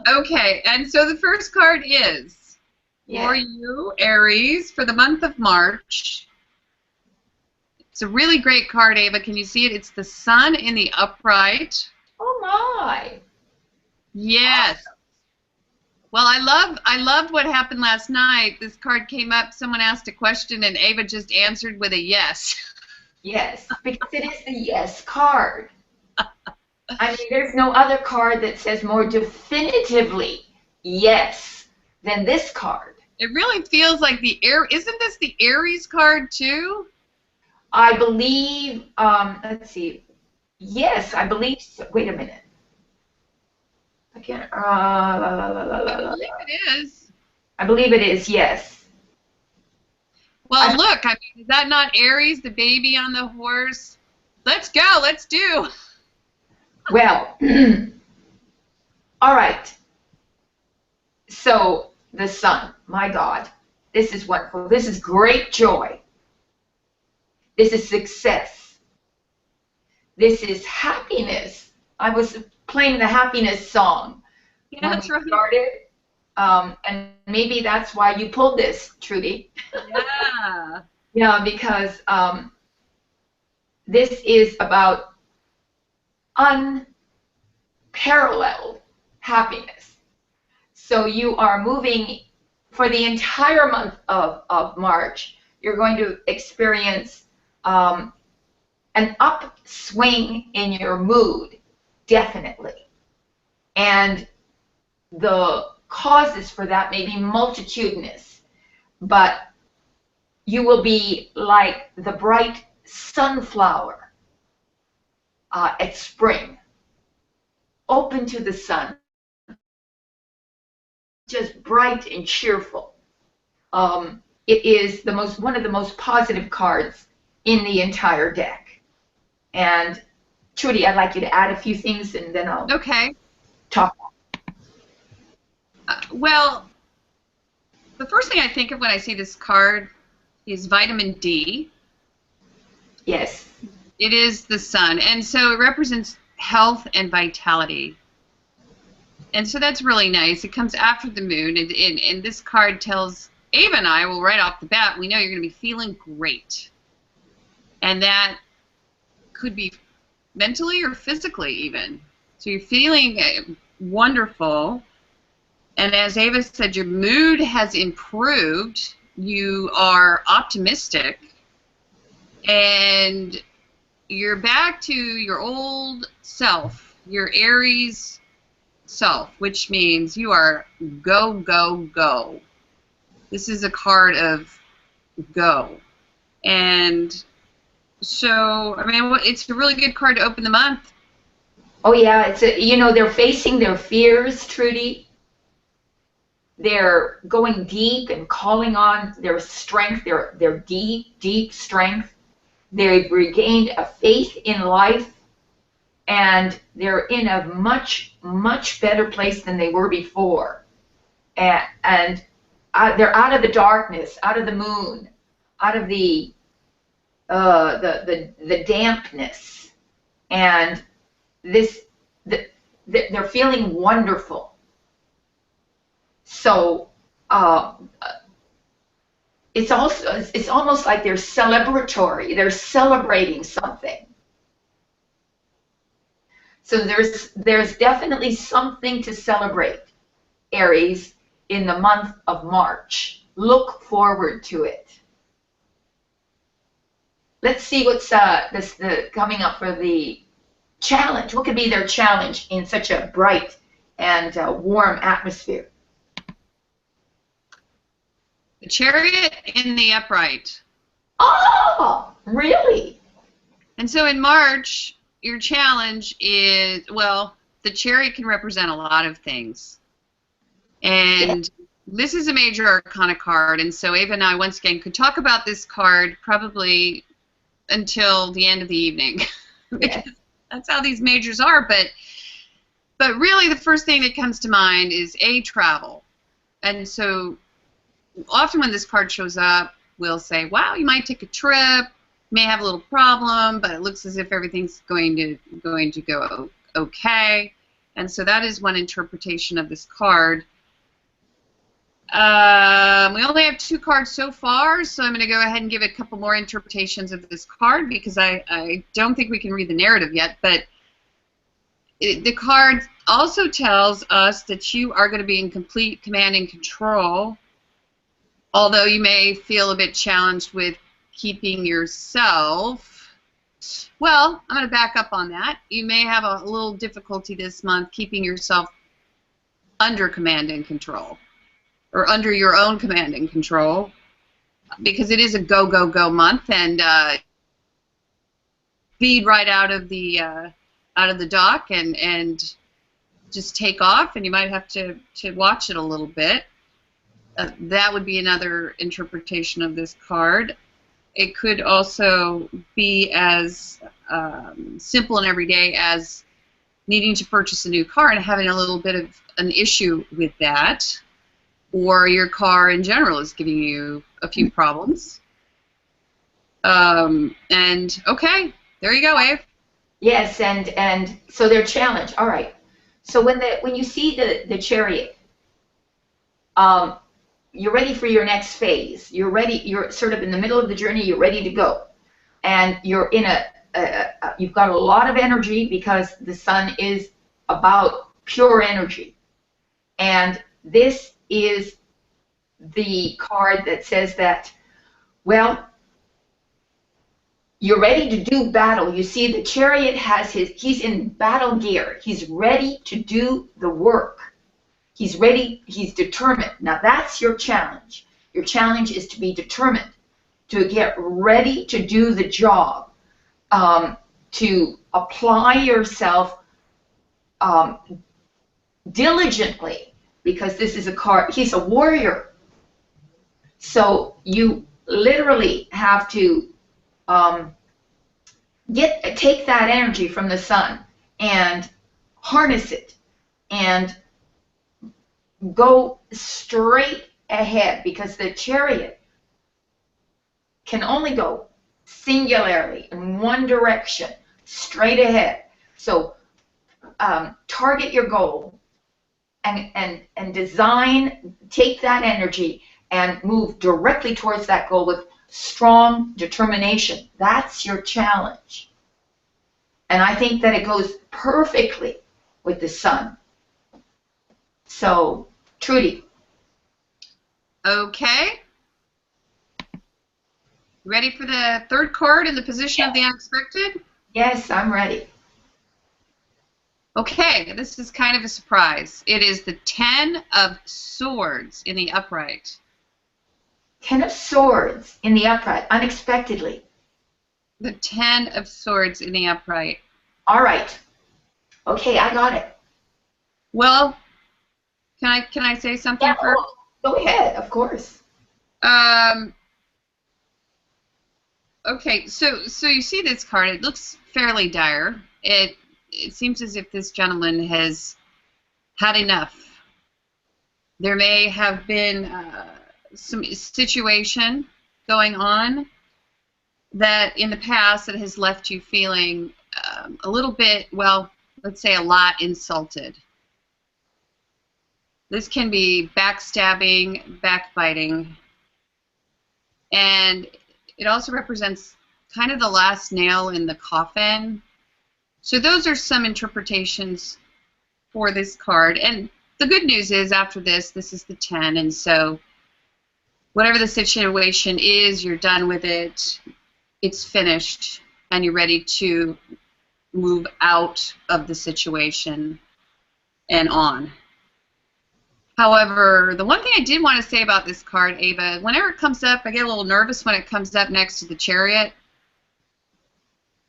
Okay, and so the first card is for Yes. you, Aries, for the month of March. It's a really great card, Ava. Can you see it? It's the sun in the upright. Oh my. Yes. Awesome. Well, I loved what happened last night. This card came up, someone asked a question, and Ava just answered with a yes. Yes, because it is the yes card. I mean, there's no other card that says more definitively yes than this card. It really feels like the air. Isn't this the Aries card too? I believe, let's see. Yes, I believe so. Wait a minute. I can't, I believe it is. I believe it is, yes. Well, I, look, I mean, is that not Aries, the baby on the horse? Let's go, let's do. well, all right. So, the sun, my God, this is wonderful. This is great joy. This is success. This is happiness. I was playing the happiness song Yeah, when that's we right. started, and maybe that's why you pulled this, Trudy. Yeah. Yeah, because this is about unparalleled happiness. So you are moving for the entire month of March. You're going to experience an upswing in your mood, definitely. And the causes for that may be multitudinous, but you will be like the bright sunflower at spring, open to the sun, just bright and cheerful. It is one of the most positive cards in the entire deck. And Trudy, I'd like you to add a few things, and then I'll Okay. talk. Well, the first thing I think of when I see this card is vitamin D. Yes. It is the sun, and so it represents health and vitality. And so that's really nice. It comes after the moon, and this card tells Ava and I, well, right off the bat, we know you're going to be feeling great. And that could be mentally or physically even. So you're feeling wonderful. And as Ava said, your mood has improved. You are optimistic. And you're back to your old self, your Aries self, which means you are go, go, go. This is a card of go. And so, I mean, it's a really good card to open the month. Oh yeah, they're facing their fears, Trudy. They're going deep and calling on their strength, their deep, deep strength. They've regained a faith in life, and they're in a much, much better place than they were before. And they're out of the darkness, out of the moon, out of the dampness, and they're feeling wonderful. So it's almost like they're celebratory. They're celebrating something. So there's definitely something to celebrate, Aries, in the month of March. Look forward to it. Let's see what's coming up for the challenge. What could be their challenge in such a bright and warm atmosphere? The Chariot in the upright. Oh, really? And so in March, your challenge is, well, the Chariot can represent a lot of things. And this is a major arcana card, and so Ava and I, once again, could talk about this card probably until the end of the evening. Because that's how these majors are. But really the first thing that comes to mind is travel. And so often when this card shows up, we'll say, wow, you might take a trip, may have a little problem, but it looks as if everything's going to go okay. And so that is one interpretation of this card. We only have 2 cards so far, so I'm going to go ahead and give a couple more interpretations of this card because I don't think we can read the narrative yet, but the card also tells us that you are going to be in complete command and control, although you may feel a bit challenged with keeping yourself. Well, I'm going to back up on that. You may have a little difficulty this month keeping yourself under command and control, or under your own command and control, because it is a go, go, go month, and feed right out of the dock and just take off, and you might have to watch it a little bit. That would be another interpretation of this card. It could also be as simple and everyday as needing to purchase a new car and having a little bit of an issue with that, or your car in general is giving you a few problems. And okay, there you go, Ave. Yes, and so they're challenged. All right. So when you see the Chariot, you're ready for your next phase. You're ready. You're sort of in the middle of the journey. You're ready to go, and you're in you've got a lot of energy because the sun is about pure energy, and this is the card that says that, well, you're ready to do battle. You see, the Chariot has he's in battle gear. He's ready to do the work. He's ready, he's determined. Now that's your challenge. Your challenge is to be determined, to get ready to do the job, to apply yourself diligently, because this is a card, he's a warrior. So you literally have to take that energy from the sun and harness it and go straight ahead, because the Chariot can only go singularly in one direction, straight ahead. So target your goal and design, take that energy and move directly towards that goal with strong determination. That's your challenge. And I think that it goes perfectly with the sun. So, Trudy. Okay. Ready for the 3rd card in the position of the unexpected? Yes, I'm ready. Okay, this is kind of a surprise. It is the 10 of Swords in the upright. 10 of Swords in the upright, unexpectedly. The 10 of Swords in the upright. All right. Okay, I got it. Well, can I say something first? Go ahead, of course. Okay, so you see this card. It looks fairly dire. It seems as if this gentleman has had enough. There may have been some situation going on that in the past that has left you feeling a little bit, well, let's say a lot insulted. This can be backstabbing, backbiting, and it also represents kind of the last nail in the coffin. So those are some interpretations for this card. And the good news is after this is the 10, and so whatever the situation is, you're done with it, it's finished, and you're ready to move out of the situation and on. However, the one thing I did want to say about this card, Ava, whenever it comes up, I get a little nervous when it comes up next to the Chariot,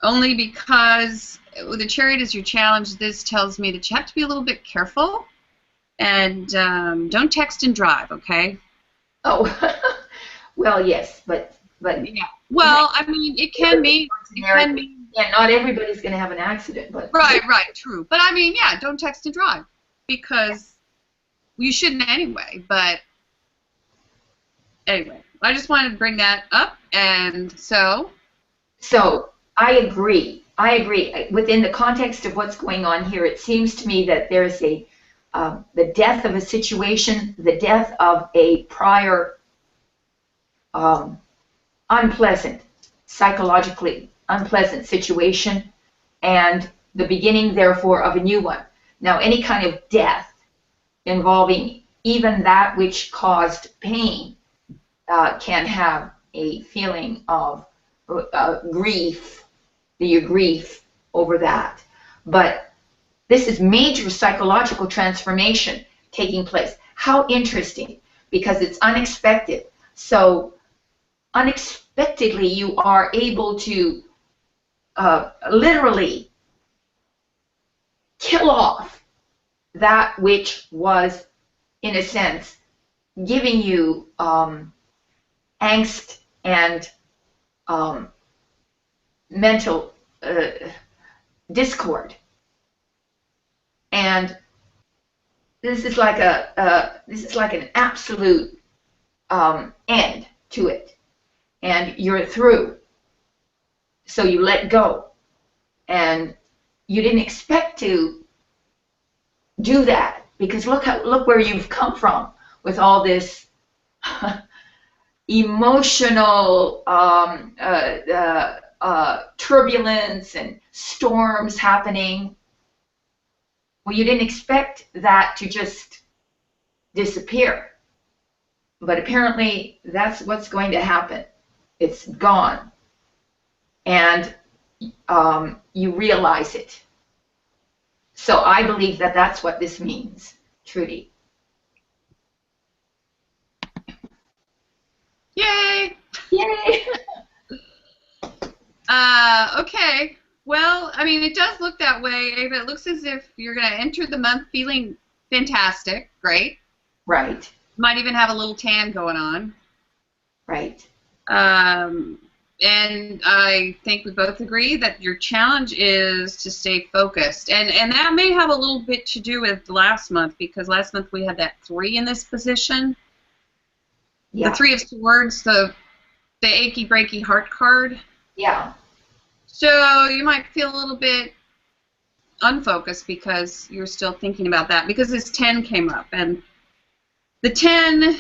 only because with the Chariot as your challenge, this tells me that you have to be a little bit careful, and don't text and drive, okay? Oh, well, yes, but yeah. Well, I mean, it can be. Yeah, not everybody's going to have an accident, but right, true. But I mean, yeah, don't text and drive, because you shouldn't anyway. But anyway, I just wanted to bring that up, and so I agree. I agree. Within the context of what's going on here, it seems to me that there's the death of a situation, the death of a prior unpleasant, psychologically unpleasant situation, and the beginning, therefore, of a new one. Now, any kind of death involving even that which caused pain can have a feeling of grief, the grief over that. But this is major psychological transformation taking place. How interesting, because it's unexpected. So unexpectedly, you are able to literally kill off that which was, in a sense, giving you angst and mental discord. And this is like an absolute end to it, and you're through. So you let go, and you didn't expect to do that, because look where you've come from with all this emotional turbulence and storms happening. Well, you didn't expect that to just disappear, but apparently that's what's going to happen. It's gone, and you realize it. So I believe that that's what this means, Trudy. Yay! Yay! Okay. Well, I mean, it does look that way, Ava. It looks as if you're going to enter the month feeling fantastic. Great. Right. Might even have a little tan going on. Right. And I think we both agree that your challenge is to stay focused. And that may have a little bit to do with last month, because last month we had that 3 in this position. Yeah. The 3 of Swords, the achy breaky heart card. Yeah. So you might feel a little bit unfocused because you're still thinking about that, because this 10 came up. And the 10, I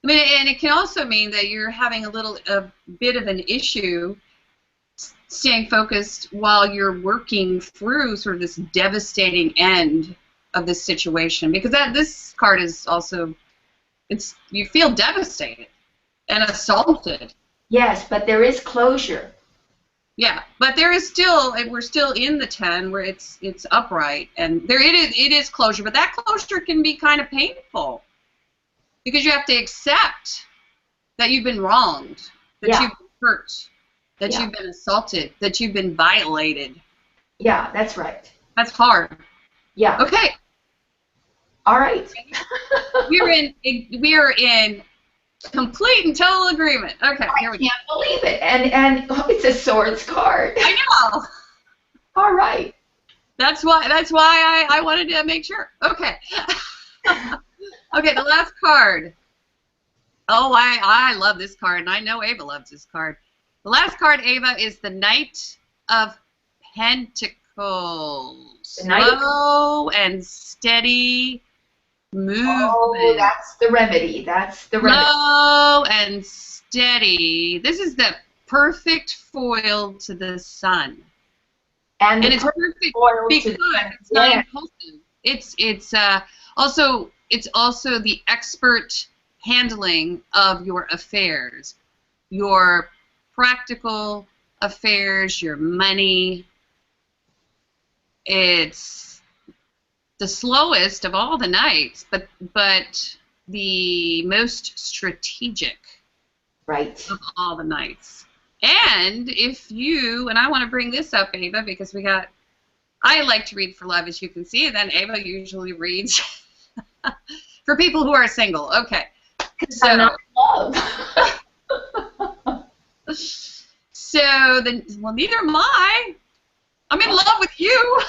mean, and it can also mean that you're having a bit of an issue staying focused while you're working through sort of this devastating end of this situation, because this card is also, you feel devastated and assaulted. Yes, but there is closure. Yeah, but there is still, we're still in the 10 where it's upright, and it is closure, but that closure can be kind of painful, because you have to accept that you've been wronged, that you've been hurt, that you've been assaulted, that you've been violated. Yeah, that's right. That's hard. Yeah. Okay. All right. We're in complete and total agreement. Okay, here we go. I can't believe it. And it's a Swords card. I know. All right. That's why I wanted to make sure. Okay. Okay, the last card. Oh, I love this card, and I know Ava loves this card. The last card, Ava, is the Knight of Pentacles. Slow and steady movement. Oh, that's the remedy. That's the remedy. Slow and steady. This is the perfect foil to the sun. And it's perfect because it's not impulsive. It's also the expert handling of your affairs, your practical affairs, your money. It's the slowest of all the knights, but the most strategic, right, of all the knights. And if you, and I want to bring this up, Ava, because I like to read for love, as you can see, and then Ava usually reads for people who are single. Okay. So, I'm not in love. So then, well, neither am I. I'm in love with you.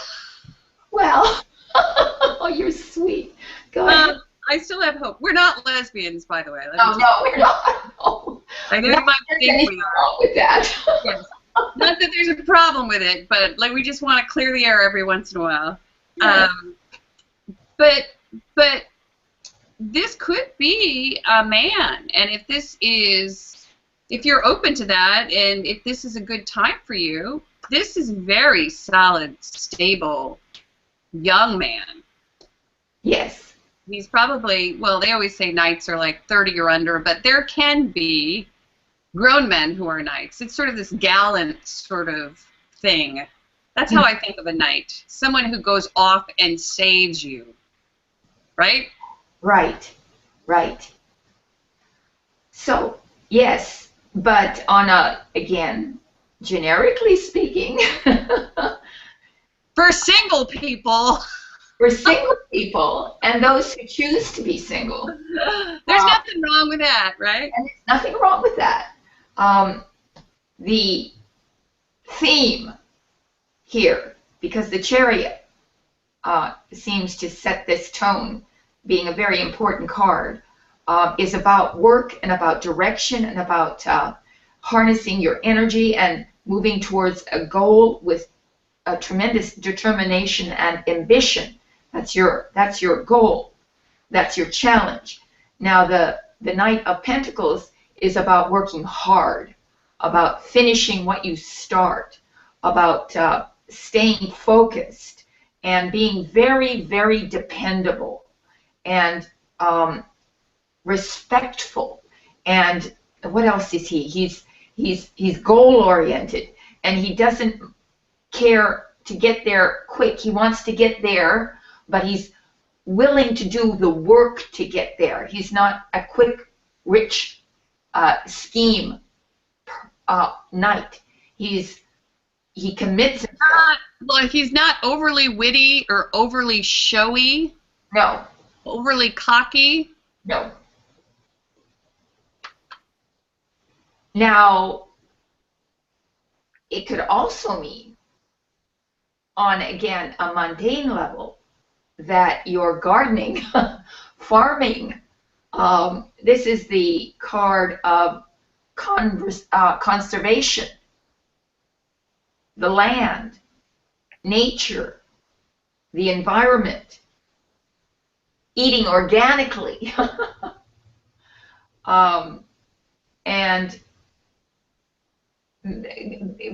Well, oh, you're sweet. Go ahead. I still have hope. We're not lesbians, by the way. No, we're not. No. I know you might think we are. Wrong with that. Yes. Not that there's a problem with it, but like we just want to clear the air every once in a while. Yes. But this could be a man, and if you're open to that, and if this is a good time for you, this is very solid, stable, young man. Yes. He's probably, well, they always say knights are like 30 or under, but there can be grown men who are knights. It's sort of this gallant sort of thing. That's how I think of a knight. Someone who goes off and saves you. Right? Right. Right. So, yes, but on again, generically speaking, For single people. for single people and those who choose to be single. There's nothing wrong with that, right? And there's nothing wrong with that. The theme here, because the Chariot seems to set this tone, being a very important card, is about work and about direction and about harnessing your energy and moving towards a goal with a tremendous determination and ambition. That's your goal. That's your challenge. Now the Knight of Pentacles is about working hard, about finishing what you start, about staying focused and being very, very dependable and respectful. And what else is he? He's goal oriented, and he doesn't care to get there quick. He wants to get there, but he's willing to do the work to get there. He's not a quick, rich scheme knight. He commits himself. Well, he's not overly witty or overly showy. No. Overly cocky. No. Now, it could also mean, on again a mundane level, that you're gardening, farming. This is the card of conservation, the land, nature, the environment, eating organically, and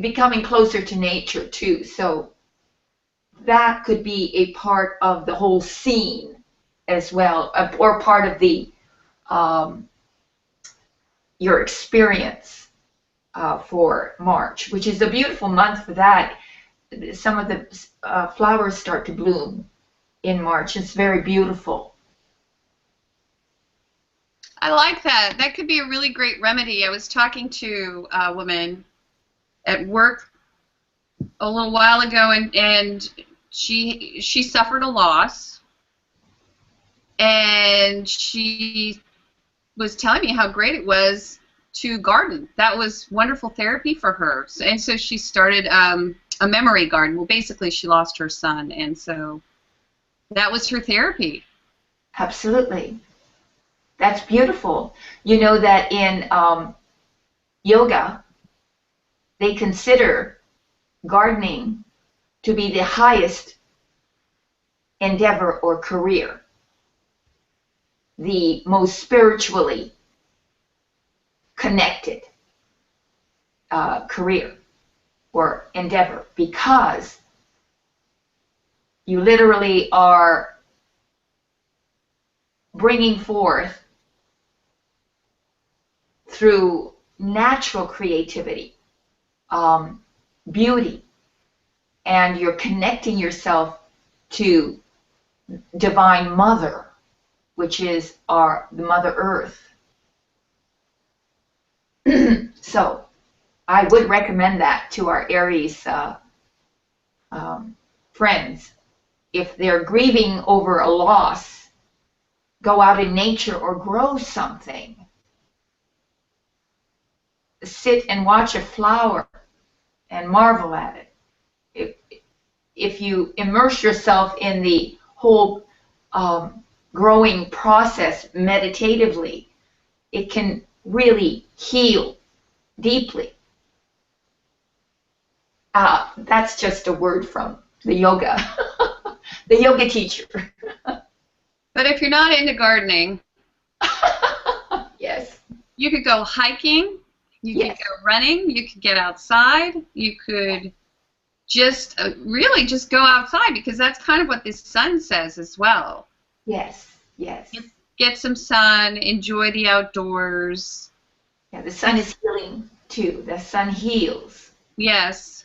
becoming closer to nature too. So that could be a part of the whole scene as well, or part of the your experience for March, which is a beautiful month for that. Some of the flowers start to bloom in March. It's very beautiful. I like that. That could be a really great remedy. I was talking to a woman at work a little while ago, and she suffered a loss, and she was telling me how great it was to garden. That was wonderful therapy for her. And so she started a memory garden. Well, basically, she lost her son, and so that was her therapy. Absolutely. That's beautiful. You know that in yoga, they consider gardening to be the highest endeavor or career, the most spiritually connected career or endeavor, because you literally are bringing forth through natural creativity, beauty, and you're connecting yourself to Divine Mother, which is the Mother Earth. So I would recommend that to our Aries friends. If they're grieving over a loss, go out in nature or grow something. Sit and watch a flower and marvel at it. If you immerse yourself in the whole growing process meditatively, it can really heal deeply. That's just a word from the yoga, the yoga teacher. But if you're not into gardening, Yes. you could go hiking, you Yes. could go running, you could get outside, you could just really just go outside, because that's kind of what this sun says as well. Yes. Yes. Get some sun, enjoy the outdoors. Yeah, the sun is healing too. The sun heals. Yes.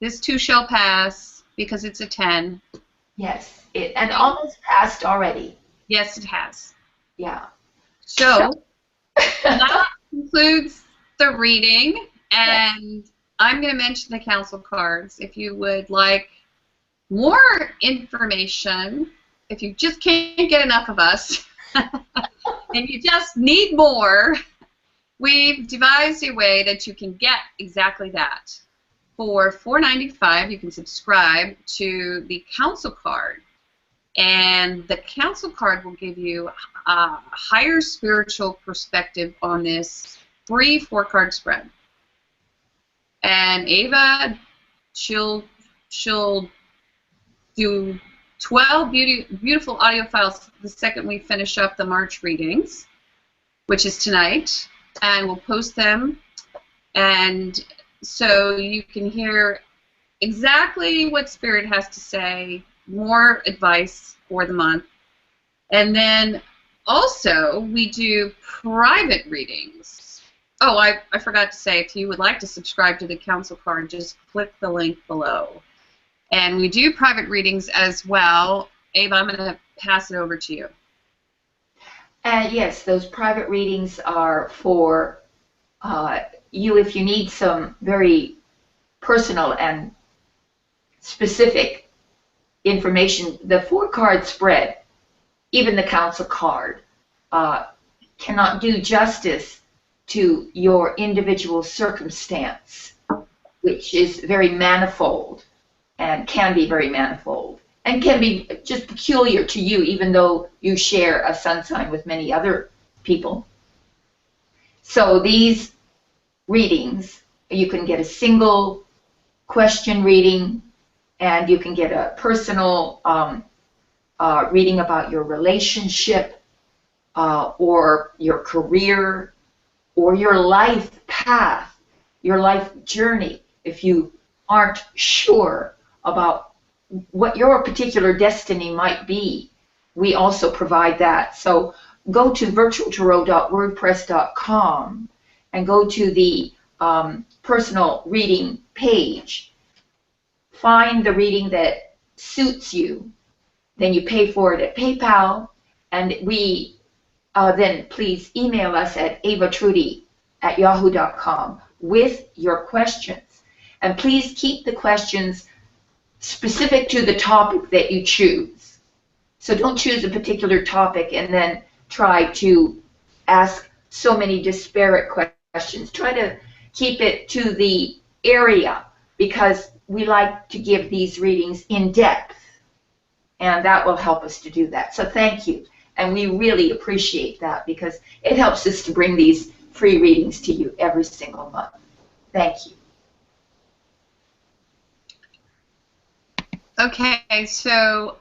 This too shall pass, because it's a 10. Yes. And almost passed already. Yes, it has. Yeah. So that concludes the reading, and I'm going to mention the council cards. If you would like more information, if you just can't get enough of us, and you just need more, we've devised a way that you can get exactly that. For $4.95, you can subscribe to the council card. And the council card will give you a higher spiritual perspective on this free 4-card spread. And Ava, she'll do 12 beautiful audio files the second we finish up the March readings, which is tonight, and we'll post them. And so you can hear exactly what Spirit has to say, more advice for the month. And then also we do private readings. Oh, I forgot to say, if you would like to subscribe to the council card, just click the link below. And we do private readings as well. Ava, I'm going to pass it over to you. Yes, those private readings are for you if you need some very personal and specific information. The 4-card spread, even the council card, cannot do justice to your individual circumstance, which is very manifold and can be very manifold and can be just peculiar to you, even though you share a sun sign with many other people. So these readings, you can get a single question reading, and you can get a personal reading about your relationship or your career or your life path, your life journey. If you aren't sure about what your particular destiny might be, we also provide that. So go to virtualtarot.wordpress.com and go to the personal reading page. Find the reading that suits you. Then you pay for it at PayPal, and we then please email us at avatrudy@yahoo.com with your questions. And please keep the questions specific to the topic that you choose. So don't choose a particular topic and then try to ask so many disparate questions. Try to keep it to the area, because we like to give these readings in depth, and that will help us to do that. So thank you, and we really appreciate that, because it helps us to bring these free readings to you every single month. Thank you. Okay, so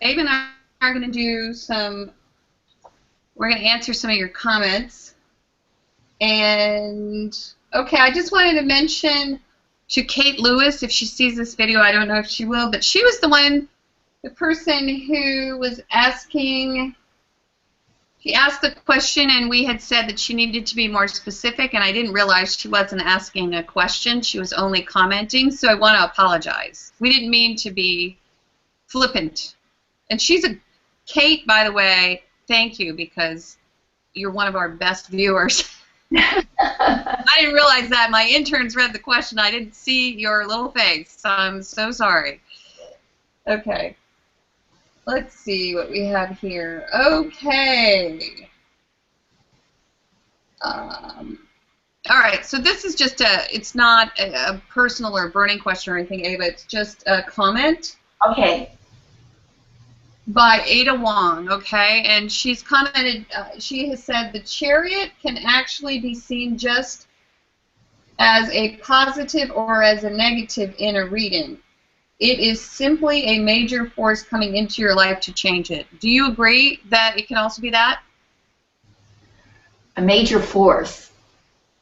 Abe and I are going to do we're going to answer some of your comments. And, okay, I just wanted to mention to Kate Lewis, if she sees this video, I don't know if she will, but she was the person who was asking, she asked the question, and we had said that she needed to be more specific, and I didn't realize she wasn't asking a question. She was only commenting, so I want to apologize. We didn't mean to be flippant. And Kate, by the way, thank you, because you're one of our best viewers. I didn't realize that. My interns read the question. I didn't see your little face. I'm so sorry. Okay. Let's see what we have here. Okay. All right, so this is just it's not a personal or burning question or anything, Ava. It's just a comment. Okay. By Ada Wong, okay? And she's commented, she has said the chariot can actually be seen just as a positive or as a negative in a reading. It is simply a major force coming into your life to change it. Do you agree that it can also be that? A major force.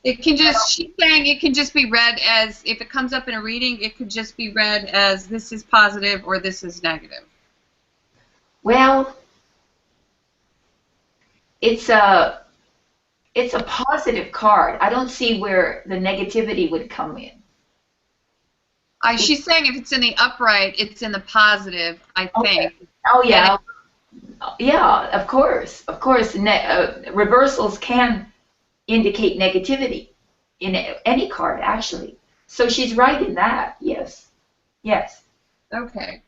It can just, she's saying it can just be read as, if it comes up in a reading, it could just be read as this is positive or this is negative. Well, it's a positive card. I don't see where the negativity would come in. She's saying if it's in the upright, it's in the positive, I think. Okay. Oh, yeah. Yeah, of course. Of course, reversals can indicate negativity in any card, actually. So she's right in that, yes. Yes. Okay.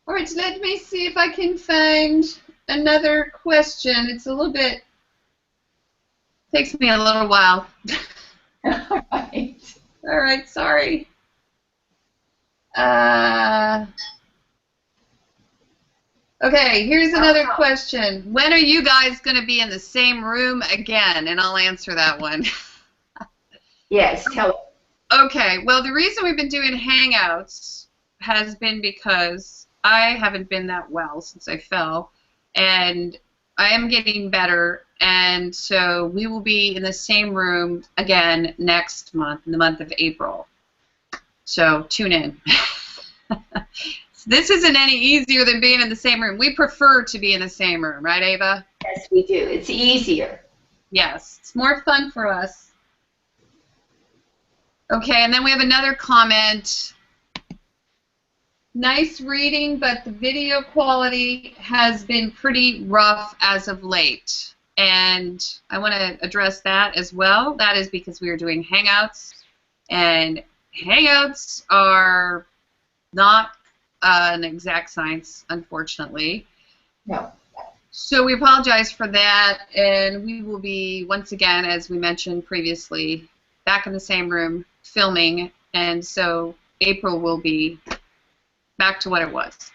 All right, so let me see if I can find another question. It's a little bit, takes me a little while. All right. All right, sorry. Okay, here's another question. When are you guys going to be in the same room again? And I'll answer that one. Yes, tell it. Okay, well, the reason we've been doing Hangouts has been because I haven't been that well since I fell, and I am getting better, and so we will be in the same room again next month, in the month of April. So tune in. This isn't any easier than being in the same room. We prefer to be in the same room, right, Ava? Yes, we do. It's easier. Yes, it's more fun for us. Okay, and then we have another comment. Nice reading, but the video quality has been pretty rough as of late. And I want to address that as well. That is because we are doing Hangouts, and Hangouts are not an exact science, unfortunately. No. So we apologize for that, and we will be, once again, as we mentioned previously, back in the same room filming, and so April will be back to what it was.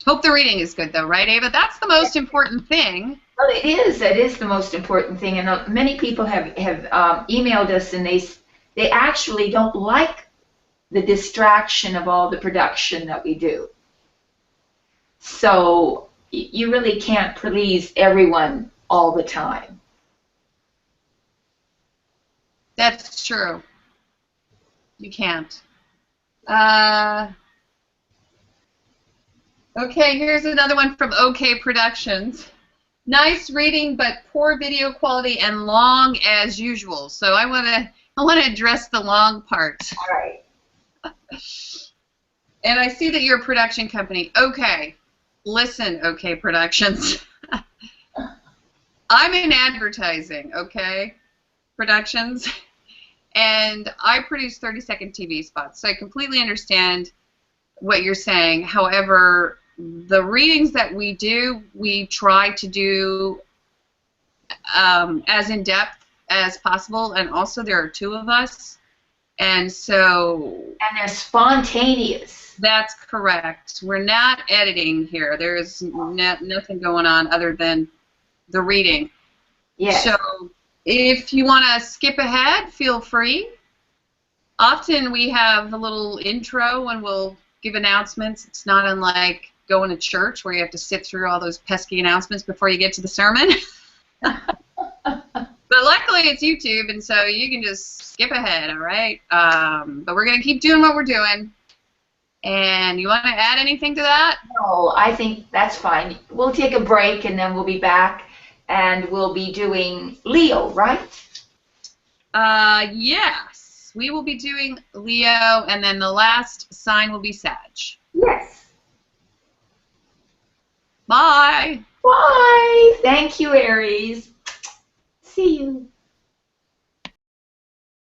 Hope the reading is good, though, right, Ava? That's the most important thing. Well, it is. It is the most important thing, and many people have emailed us, and they actually don't like the distraction of all the production that we do. So you really can't please everyone all the time. That's true. You can't. Okay, here's another one from OK Productions. Nice reading, but poor video quality and long as usual. So I want to address the long part. All right. And I see that you're a production company. Okay, listen, OK Productions. I'm in advertising, okay, productions, and I produce 30-second TV spots, so I completely understand what you're saying. However, the readings that we do, we try to do as in-depth as possible, and also there are two of us, and so... And they're spontaneous. That's correct. We're not editing here. There's nothing going on other than the reading. Yes. So if you want to skip ahead, feel free. Often we have a little intro and we'll give announcements. It's not unlike going to church where you have to sit through all those pesky announcements before you get to the sermon. But luckily it's YouTube, and so you can just skip ahead, all right? But we're going to keep doing what we're doing. And you want to add anything to that? No, I think that's fine. We'll take a break, and then we'll be back, and we'll be doing Leo, right? Yes. We will be doing Leo, and then the last sign will be Sag. Yes. Bye. Bye. Thank you, Aries. See you.